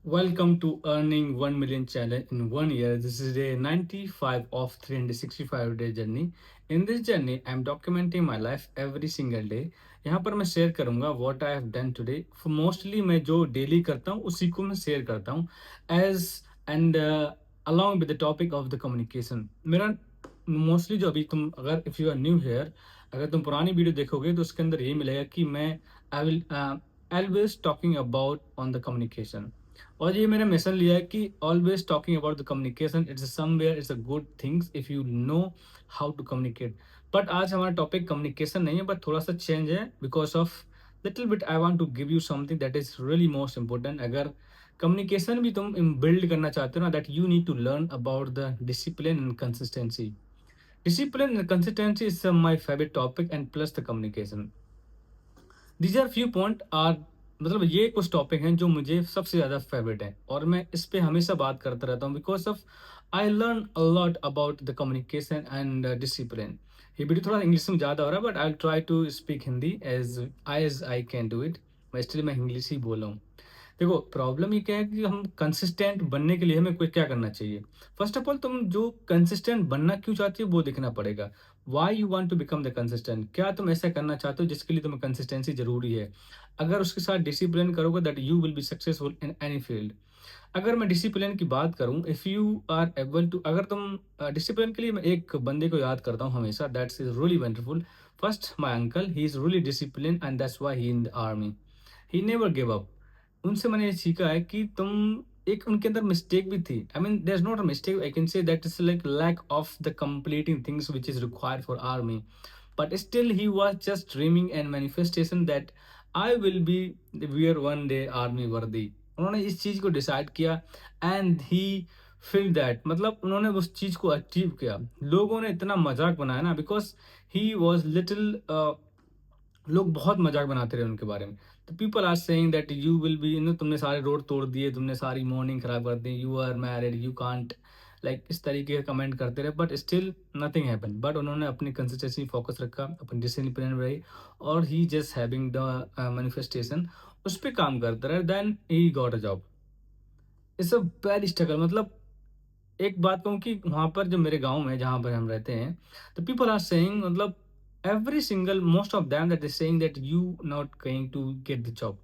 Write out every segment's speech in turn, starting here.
Welcome to Earning 1 Million Challenge in 1 year. This is day 95 of 365-day journey. In this journey, I'm documenting my life every single day. यहाँ पर मैं share करूँगा what I have done today. Mostly मैं जो daily करता हूँ उसी को मैं शेयर करता हूँ as and along with the topic of the communication. मेरा मोस्टली जो अभी तुम अगर if you are new here, अगर तुम पुरानी वीडियो देखोगे तो उसके अंदर ये मिलेगा कि मैं I will always talking about on the communication. और ये मैंने मिशन लिया है कि always talking about the communication it's somewhere it's a good things if you know how to communicate. But आज हमारा टॉपिक कम्युनिकेशन नहीं है, बट थोड़ा सा चेंज है because of little bit I want to give you something that is really most important. अगर communication भी तुम बिल्ड करना चाहते हो ना, that you need to learn about the discipline and consistency. Discipline and consistency is my favourite topic and plus the communication. These are few point are मतलब ये कुछ टॉपिक हैं जो मुझे सबसे ज़्यादा फेवरेट हैं और मैं इस पे हमेशा बात करता रहता हूँ because of I learn a lot about the communication and discipline. ये वीडियो थोड़ा इंग्लिश में ज़्यादा हो रहा है but I try to speak Hindi as I can do it. मैं इसलिए मैं इंग्लिश ही बोल रहा हूँ। देखो प्रॉब्लम ये क्या है कि हम कंसिस्टेंट बनने के लिए हमें कोई क्या करना चाहिए। फर्स्ट ऑफ ऑल तुम जो कंसिस्टेंट बनना क्यों चाहती हो वो देखना पड़ेगा। Why you want to become the consistent, क्या तुम ऐसा करना चाहते हो जिसके लिए तुम्हें कंसिस्टेंसी जरूरी है। अगर उसके साथ डिसिप्लिन करोगे that you will be successful in any field. अगर मैं डिसिप्लिन की बात करूं, if you are able to, अगर तुम डिसिप्लिन के लिए मैं एक बंदे को याद करता हूं हमेशा, that's is really wonderful. First my uncle, he is really discipline and that's why he in the army. He never give up. उनसे मैंने ये सीखा है कि तुम एक उनके अंदर मिस्टेक भी थी। I mean there is not a mistake, I can say that is like lack of the completing things which is required for army. But still he was just dreaming and manifestation that I will be wear one day army वर्दी। उन्होंने इस चीज को decide किया and he feel that, मतलब उन्होंने उस चीज को अचीव किया। लोगों ने इतना मजाक बनाया ना बिकॉज ही वॉज लिटिल, लोग बहुत मजाक बनाते रहे उनके बारे में। तो people are saying that you will be, तुमने सारे रोड तोड़ दिए, तुमने सारी मॉर्निंग खराब कर दी, you are married you can't, like इस तरीके के कमेंट करते रहे but still nothing happen. But उन्होंने अपनी कंसिस्टेंसी फोकस रखा, अपनी डिसिप्लिन रही और he just having the manifestation, उस पर काम करते रहे, then he got a job. It's a very struggle. मतलब एक बात कहूँ कि वहाँ पर जो मेरे गाँव में जहाँ पर हम रहते हैं, तो पीपल आर सेइंग, मतलब every single most of them that is saying that you not going to get the job.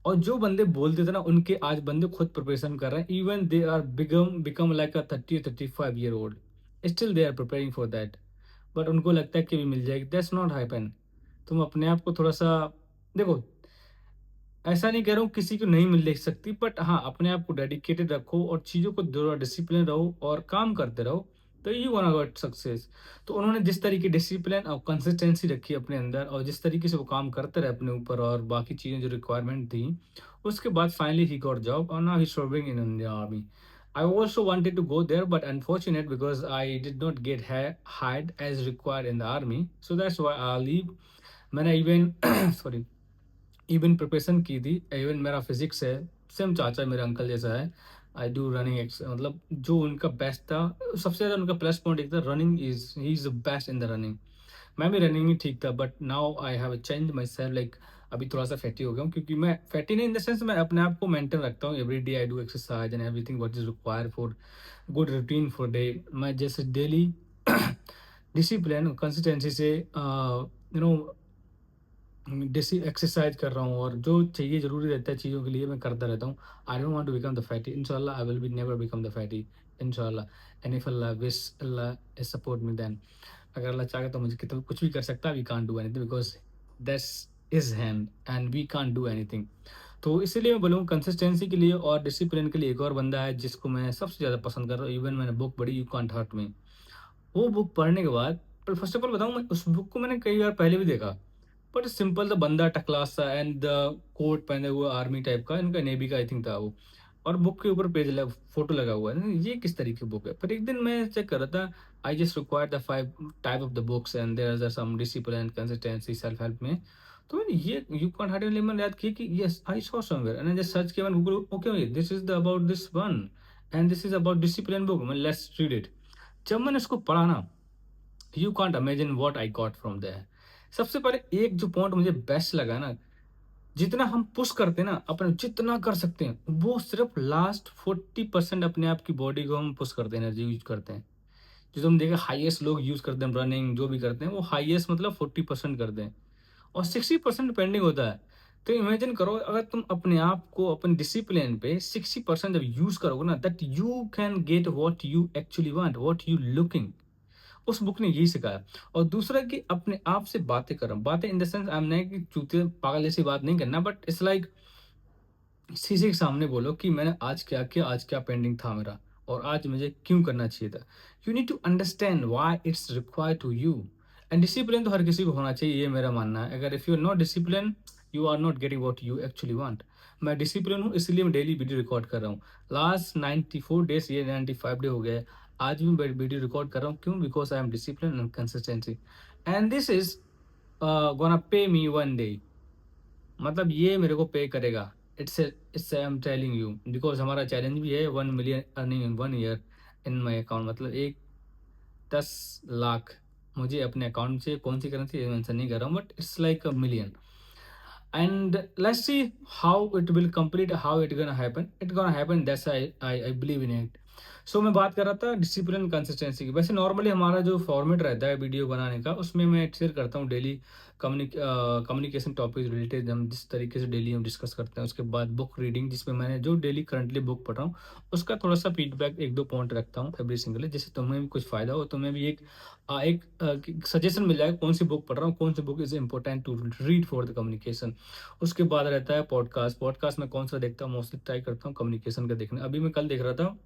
और जो बंदे बोलते थे ना उनके आज बंदे खुद प्रिपरेशन कर रहे हैं, even they are become like a 30 35 year old, still they are preparing for that. But उनको लगता है कि भी मिल जाएगी, दैट्स नॉट हैपन। तुम अपने आप को थोड़ा सा देखो, ऐसा नहीं कह रहा हूँ किसी को नहीं मिल सकती, बट हाँ अपने आप को डेडिकेटेड रखो और चीज़ों को थोड़ा डिसिप्लिन रहो और काम करते रहो, तो यू गोना गेट सक्सेस। तो उन्होंने जिस तरीके डिसिप्लिन और कंसिस्टेंसी रखी अपने अंदर और जिस तरीके से वो काम करते रहे अपने ऊपर और बाकी चीज़ें जो रिक्वायरमेंट थी, उसके बाद फाइनली ही गॉट जॉब और now he serving in India army. I also wanted to go there, but unfortunate because I did not get hired as required in the army. So that's why I leave. मैंने even sorry even preparation की थी। Even मेरा physics है, same चाचा मेरे uncle जैसा है। I do running मतलब जो उनका बेस्ट था, सबसे ज़्यादा उनका प्लस पॉइंट एक था, running is he is the best in the running. मैं भी रनिंग में ठीक था but now I have change my self, like अभी थोड़ा सा फैटी हो गया हूँ क्योंकि मैं फैटी नहीं इन द सेंस, मैं अपने आप को मेंटेन रखता हूँ। Every day I do exercise and everything what is required for good routine for day. मैं जैसे डेली डिसिप्लिन कंसिस्टेंसी से नो डेसी एक्सरसाइज कर रहा हूँ और जो चाहिए ज़रूरी रहता है चीज़ों के लिए मैं करता रहता हूँ। I don't want to become the fatty, इंशाल्लाह I will be never become the fatty, इंशाल्लाह। And if Allah wish, Allah support me then, अगर अल्लाह चाहे तो मुझे कितना कुछ भी कर सकता है। We can't do anything because that's is hand and we can't do anything. तो इसीलिए मैं बोलूँ कंसिस्टेंसी के लिए और डिसिप्लिन के लिए एक और बंदा है जिसको मैं सबसे ज़्यादा पसंद कर रहा हूँ। इवन मैंने बुक पढ़ी, यू कांट हर्ट मी। वो बुक पढ़ने के बाद, पर फर्स्ट ऑफ ऑल बताऊँ, मैं उस बुक को मैंने कई बार पहले भी देखा, बट सिंपल द बंदा टकला सा एंड द कोट पहने हुए आर्मी टाइप का, इनका नेवी का आई थिंक था वो, और बुक के ऊपर फोटो लगा हुआ है, ये किस तरीके की बुक है। पर एक दिन मैं चेक कर रहा था, I just require the 5 type of the books and there are some discipline consistency self help में। तो मैंने ये यू कांट हार्ड मैंने याद किया कि yes I saw somewhere and just search किया मैंने Google, okay this is the about this one and this is about discipline book, मैं लेट्स रीड इट। जब मैंने उसको पढ़ा ना, you can't imagine what I got from there. सबसे पहले एक जो पॉइंट मुझे बेस्ट लगा ना, जितना हम पुश करते हैं ना, अपने जितना कर सकते हैं, वो सिर्फ लास्ट 40% अपने आप की बॉडी को हम पुश करते हैं, एनर्जी यूज करते हैं। जो तुम देखा हाईएस्ट लोग यूज करते हैं रनिंग जो भी करते हैं, वो हाईएस्ट मतलब 40% करते हैं और 60% पेंडिंग होता है। तो इमेजिन करो, अगर तुम अपने आप को अपन डिसिप्लिन पे 60% जब यूज करोगे ना, that you can get what you actually want, what you looking. उस बुक ने यही सिखाया। और दूसरा कि अपने आप से बातें करो, बातें in the sense I am नहीं कि चूते पागल जैसी बात नहीं करना, बट इट्स लाइक शीशे के सामने बोलो कि मैंने आज क्या किया, आज क्या पेंडिंग था मेरा, और आज मुझे क्यों करना चाहिए था। You need to understand why it's required to you. And discipline तो हर किसी को होना चाहिए, ये मेरा मानना है। अगर if you are not discipline, you are not getting what you actually want. मैं डिसिप्लिन हूँ, इसलिए मैं डेली वीडियो रिकॉर्ड कर रहा हूँ। लास्ट 94 डेज, ये 95 डे हो गए, आज भी मैं वीडियो रिकॉर्ड कर रहा हूँ। क्यों? Because I am discipline and consistency, and this is gonna pay me one day. मतलब ये मेरे को पे करेगा। It's I am telling you, because हमारा चैलेंज भी है 1 million earning in 1 year in my account. मतलब एक 10 लाख मुझे अपने अकाउंट से, कौन सी करेंसी मेंशन नहीं कर रहा हूँ, but it's like a million. And let's see how it will complete, how it gonna happen. It gonna happen, that's I believe in it. So मैं बात कर रहा था डिसिप्लिन कंसिस्टेंसी की। वैसे नॉर्मली हमारा जो फॉर्मेट रहता है वीडियो बनाने का, उसमें मैं शेयर करता हूँ डेली कम्युनिकेशन टॉपिक रिलेटेड, हम जिस तरीके से डेली हम डिस्कस करते हैं। उसके बाद बुक रीडिंग, जिसमें मैंने जो डेली करंटली बुक पढ़ रहा हूँ, उसका थोड़ा सा फीडबैक, एक दो पॉइंट रखता हूँ एवरी सिंगल, जिससे तुम्हें भी कुछ फायदा हो, तुम्हें भी एक सजेशन मिल जाएगा कौन सी बुक पढ़ रहा हूँ, कौन सी book is important to read for the communication. उसके बाद रहता है पॉडकास्ट। पॉडकास्ट में कौन सा देखता हूँ, मोस्टली ट्राई करता हूँ कम्युनिकेशन का देखने। अभी मैं कल देख रहा था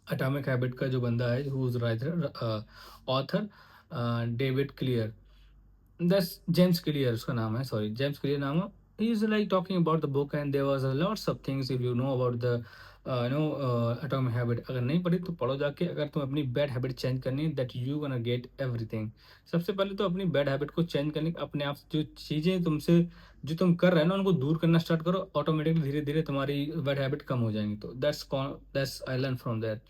एटॉमिक हैबिट का जो बंदा है, who is writer author, David Clear, that's James Clear उसका नाम है, सॉरी जेम्स क्लियर नाम है। He is like talking about the book and there was a lots of things if you know about the atomic habit. अगर नहीं पढ़ी तो पढ़ो जाके। अगर तुम अपनी बैड हैबिट चेंज करनी है, that you gonna get everything. सबसे पहले तो अपनी बैड हैबिट को चेंज करने, अपने आप जो चीज़ें तुमसे, जो तुम कर रहे हो ना, उनको दूर करना स्टार्ट करो। ऑटोमेटिकली धीरे धीरे तुम्हारी बैड हैबिट कम हो जाएंगी। तो that's I learn from that.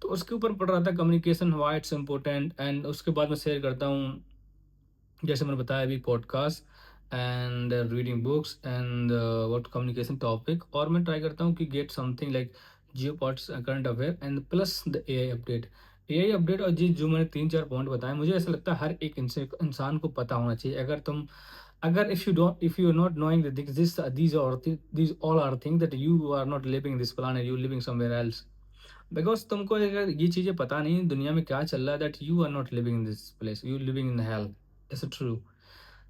तो उसके ऊपर पढ़ रहा था communication, why it's important. And उसके बाद मैं शेयर करता हूँ, जैसे मैंने बताया अभी, podcast and reading books and what communication topic. और मैं ट्राई करता हूँ कि get something like Jio pots, current affair and plus the AI update. AI update और जी जो मैंने 3 4 पॉइंट बताए, मुझे ऐसा लगता है हर एक इंसान को पता होना चाहिए। अगर तुम, अगर if you are not knowing this these all are thing that you are not living this plan, you living somewhere else. Because तुमको अगर ये चीज़ें पता नहीं दुनिया में क्या चल रहा है, that you are not living in this place, you living in hell. Is it true?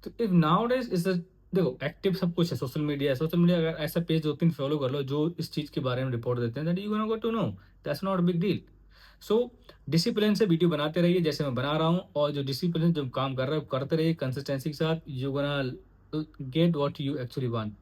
तो इफ नाउ डेज इज देखो, एक्टिव सब कुछ है, सोशल मीडिया है। सोशल मीडिया अगर ऐसा पेज 2 3 फॉलो कर लो जो इस चीज़ के बारे में रिपोर्ट देते हैं, that you gonna go to no, that's not big deal. So discipline से वीडियो बनाते रहिए जैसे मैं बना रहा हूँ, और जो डिसिप्लिन जो काम कर रहे हो करते रहिए कंसिस्टेंसी के साथ, you gonna get what you actually want.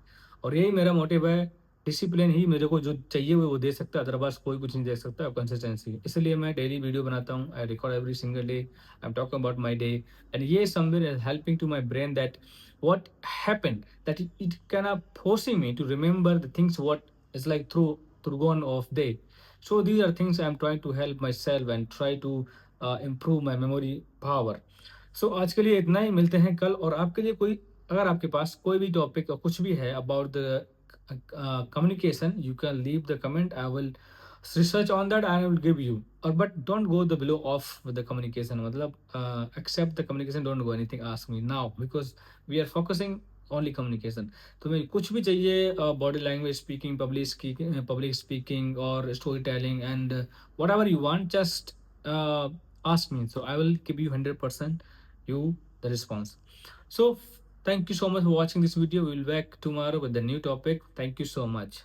और यही मेरा मोटिव है। डिसिप्लिन ही मेरे को जो चाहिए वो दे सकता है, अदरवाइज कोई कुछ नहीं दे सकता। कंसिस्टेंसी, इसलिए मैं डेली वीडियो बनाता हूँ। I record every single day, I am talking about my day. And ये somewhere is helping to my brain that what happened, that it kind of forcing me to remember the things what is like through gone off day. So these are things I'm trying to help myself and try to improve my memory power. So आज के लिए इतना ही, मिलते हैं कल। और आपके लिए कोई, अगर आपके पास कोई भी टॉपिक और कुछ भी है about the communication, you can leave the comment. I will research on that and I will give you. Or but don't go the below off with the communication. मतलब accept the communication, don't go anything ask me now, because we are focusing only communication. तुम्हें कुछ भी चाहिए, body language speaking, public speaking और story telling and whatever you want, just ask me. So I will give you 100% you the response. So thank you so much for watching this video. We will back tomorrow with the new topic. Thank you so much.